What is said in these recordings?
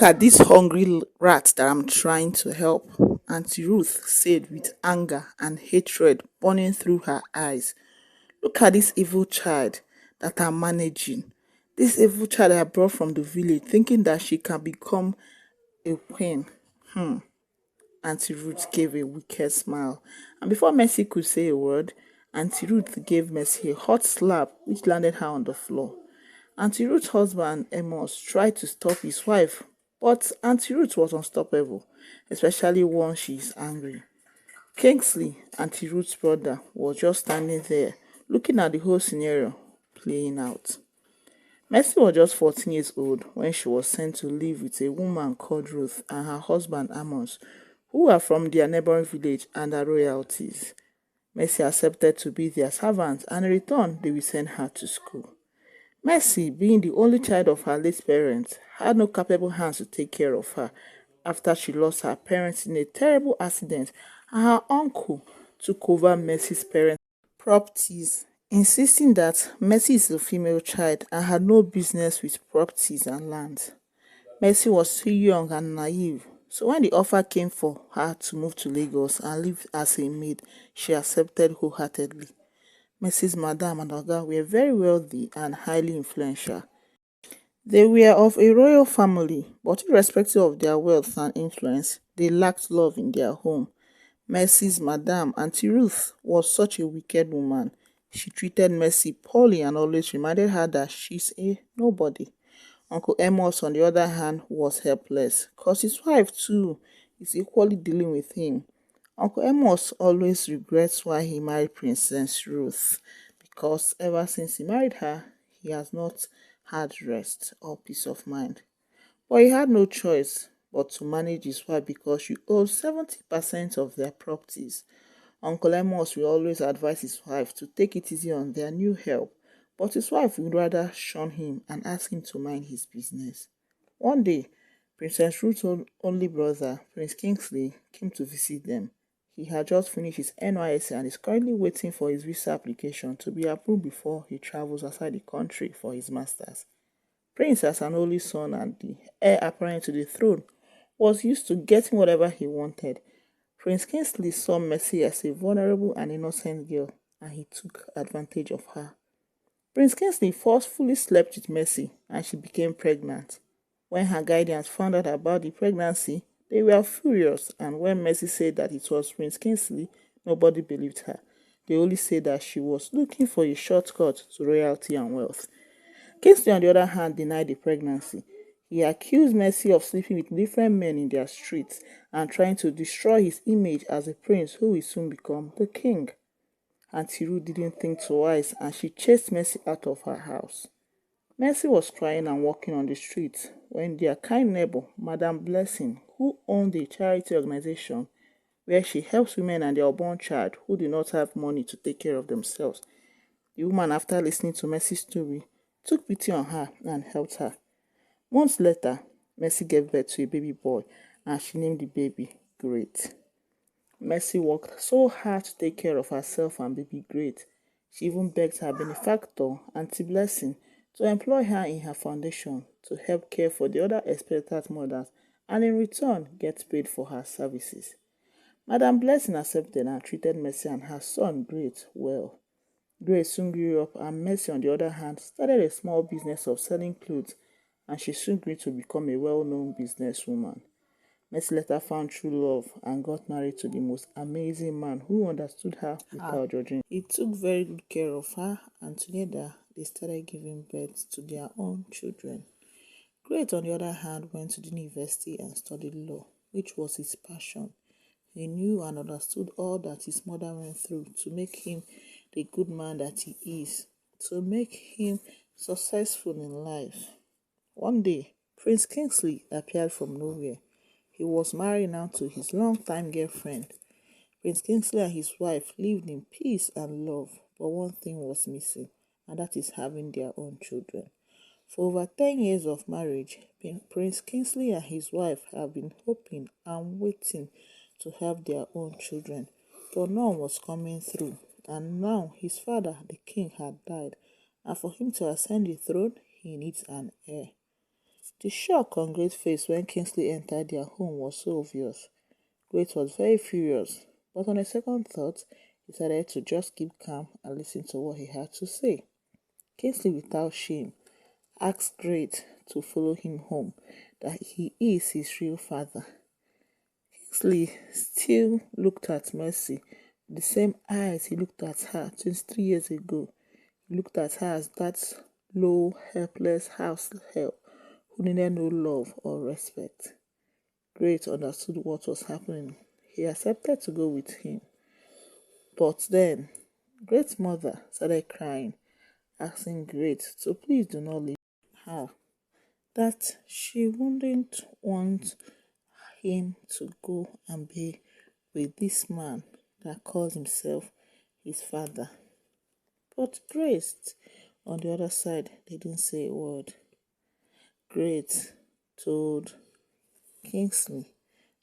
at this hungry rat that I'm trying to help, Auntie Ruth said with anger and hatred burning through her eyes. Look at this evil child that I'm managing. This evil child I brought from the village thinking that she can become a queen. Auntie Ruth gave a wicked smile. And before Mercy could say a word, Auntie Ruth gave Mercy a hot slap which landed her on the floor. Auntie Ruth's husband, Amos, tried to stop his wife, but Auntie Ruth was unstoppable, especially once she is angry. Kingsley, Auntie Ruth's brother, was just standing there, looking at the whole scenario playing out. Mercy was just 14 years old when she was sent to live with a woman called Ruth and her husband Amos, who were from their neighboring village under royalties. Mercy accepted to be their servant, and in return they will send her to school. Mercy, being the only child of her late parents, had no capable hands to take care of her after she lost her parents in a terrible accident, and her uncle took over Mercy's parents' properties, insisting that Mercy is a female child and had no business with properties and lands. Mercy was too young and naive, so when the offer came for her to move to Lagos and live as a maid, she accepted wholeheartedly. Mercy's madam and Oga were very wealthy and highly influential. They were of a royal family, but irrespective of their wealth and influence, they lacked love in their home. Mercy's madam, Auntie Ruth, was such a wicked woman. She treated Mercy poorly and always reminded her that she's a nobody. Uncle Amos, on the other hand, was helpless, cause his wife, too, is equally dealing with him. Uncle Amos always regrets why he married Princess Ruth, because ever since he married her, he has not had rest or peace of mind. But he had no choice but to manage his wife because she owed 70% of their properties. Uncle Amos will always advise his wife to take it easy on their new help, but his wife would rather shun him and ask him to mind his business. One day, Princess Ruth's only brother, Prince Kingsley, came to visit them. He had just finished his NYSC and is currently waiting for his visa application to be approved before he travels outside the country for his masters. Prince, as an only son and the heir apparent to the throne, was used to getting whatever he wanted. Prince Kingsley saw Mercy as a vulnerable and innocent girl, and he took advantage of her. Prince Kingsley forcefully slept with Mercy, and she became pregnant. When her guardians found out about the pregnancy, they were furious, and when Mercy said that it was Prince Kingsley, nobody believed her. They only said that she was looking for a shortcut to royalty and wealth. Kingsley, on the other hand, denied the pregnancy. He accused Mercy of sleeping with different men in their streets and trying to destroy his image as a prince who will soon become the king. Auntie Ruth didn't think twice and she chased Mercy out of her house. Mercy was crying and walking on the street when their kind neighbor, Madam Blessing, who owned a charity organization where she helps women and their unborn child who do not have money to take care of themselves. The woman, after listening to Mercy's story, took pity on her and helped her. Months later, Mercy gave birth to a baby boy and she named the baby Great. Mercy worked so hard to take care of herself and baby Great. She even begged her benefactor, Auntie Blessing, to employ her in her foundation to help care for the other expectant mothers and in return get paid for her services. Madam Blessing accepted and treated Mercy and her son Great well. Grace soon grew up and Mercy, on the other hand, started a small business of selling clothes and she soon grew to become a well-known businesswoman. Mercy later found true love and got married to the most amazing man who understood her without judging. He took very good care of her and together they started giving birth to their own children. Great, on the other hand, went to the university and studied law, which was his passion. He knew and understood all that his mother went through to make him the good man that he is, to make him successful in life. One day, Prince Kingsley appeared from nowhere. He was married now to his longtime girlfriend. Prince Kingsley and his wife lived in peace and love, but one thing was missing, and that is having their own children. For over 10 years of marriage, Prince Kingsley and his wife have been hoping and waiting to have their own children, but none was coming through. And now his father, the king, had died, and for him to ascend the throne, he needs an heir. The shock on Grace's face when Kingsley entered their home was so obvious. Grace was very furious, but on a second thought, he decided to just keep calm and listen to what he had to say. Kingsley, without shame, asked Grace to follow him home, that he is his real father. Kingsley still looked at Mercy with the same eyes he looked at her 23 years ago. He looked at her as that low, helpless house help who needed no love or respect. Great understood what was happening. He accepted to go with him. But then, Great's mother started crying, asking Great to please do not leave her, that she wouldn't want him to go and be with this man that calls himself his father. But Grace, on the other side, didn't say a word. Grace told Kingsley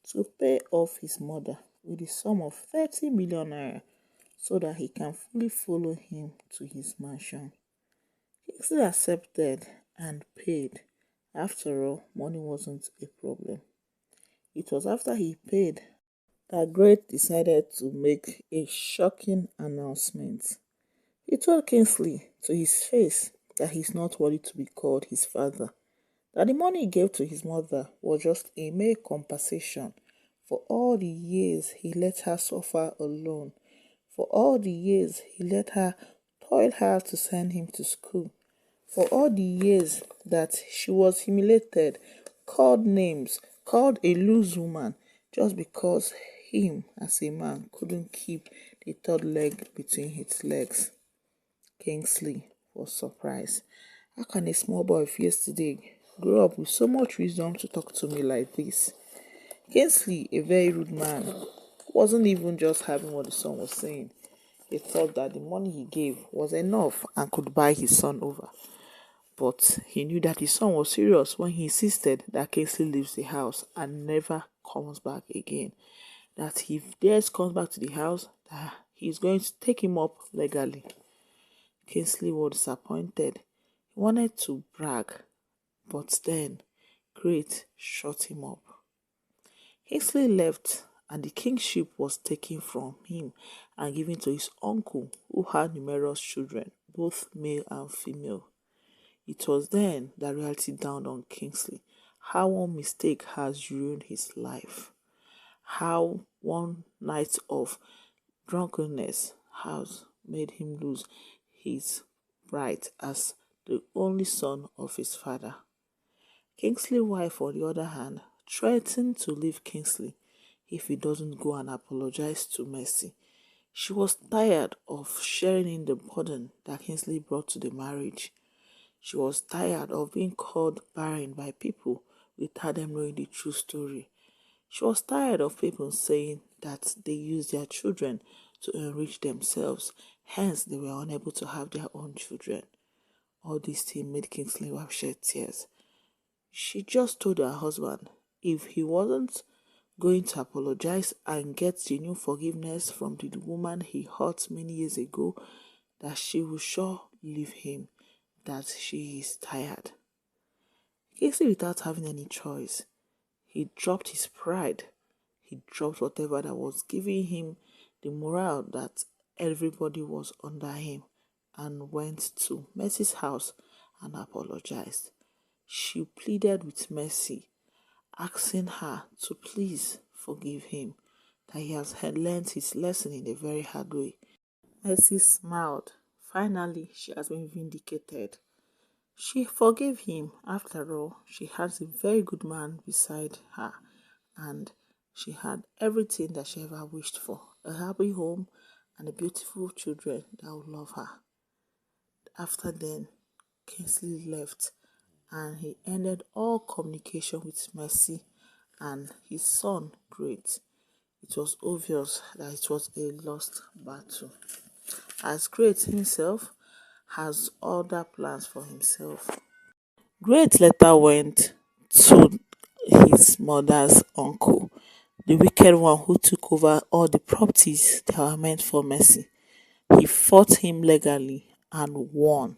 to pay off his mother with the sum of 30 million naira so that he can fully follow him to his mansion. Kingsley accepted and paid. After all, money wasn't a problem. It was after he paid that Great decided to make a shocking announcement. He told Kingsley to his face that he's not worthy to be called his father, that the money he gave to his mother was just a mere compensation for all the years he let her suffer alone, for all the years he let her toil hard to send him to school, for all the years that she was humiliated, called names, called a loose woman, just because him, as a man, couldn't keep the third leg between his legs. Kingsley was surprised. How can a small boy of yesterday grow up with so much wisdom to talk to me like this? Kingsley, a very rude man, wasn't even just having what the son was saying. He thought that the money he gave was enough and could buy his son over. But he knew that his son was serious when he insisted that Kingsley leaves the house and never comes back again. That if Dares comes back to the house, that he's going to take him up legally. Kingsley was disappointed. He wanted to brag, but then Great shut him up. Kingsley left and the kingship was taken from him and given to his uncle, who had numerous children, both male and female. It was then that reality dawned on Kingsley, how one mistake has ruined his life, how one night of drunkenness has made him lose his right as the only son of his father. Kingsley's wife, on the other hand, threatened to leave Kingsley if he doesn't go and apologize to Mercy. She was tired of sharing in the burden that Kingsley brought to the marriage. She was tired of being called barren by people without them knowing the true story. She was tired of people saying that they used their children to enrich themselves, hence they were unable to have their own children. All these things made Kingsley wife shed tears. She just told her husband if he wasn't going to apologize and get genuine forgiveness from the woman he hurt many years ago, that she will sure leave him, that she is tired. Kingsley, without having any choice, he dropped his pride. He dropped whatever that was giving him the morale that everybody was under him and went to Mercy's house and apologized. She pleaded with Mercy, asking her to please forgive him, that he has learned his lesson in a very hard way. Mercy smiled. Finally, she has been vindicated. She forgave him. After all, she has a very good man beside her, and she had everything that she ever wished for: a happy home and a beautiful children that would love her. After then, Kingsley left and he ended all communication with Mercy and his son, Great. It was obvious that it was a lost battle, as Great himself has other plans for himself. Great later went to his mother's uncle, the wicked one who took over all the properties that were meant for Mercy. He fought him legally and won,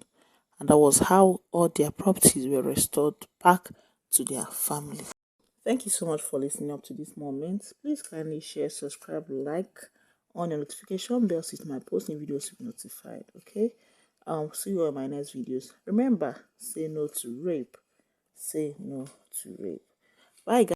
and that was how all their properties were restored back to their family. Thank you so much for listening up to this moment. Please kindly share, subscribe, like on the notification bell so my posting videos will be notified. Okay. See you on my next videos. Remember, say no to rape. Say no to rape. Bye guys.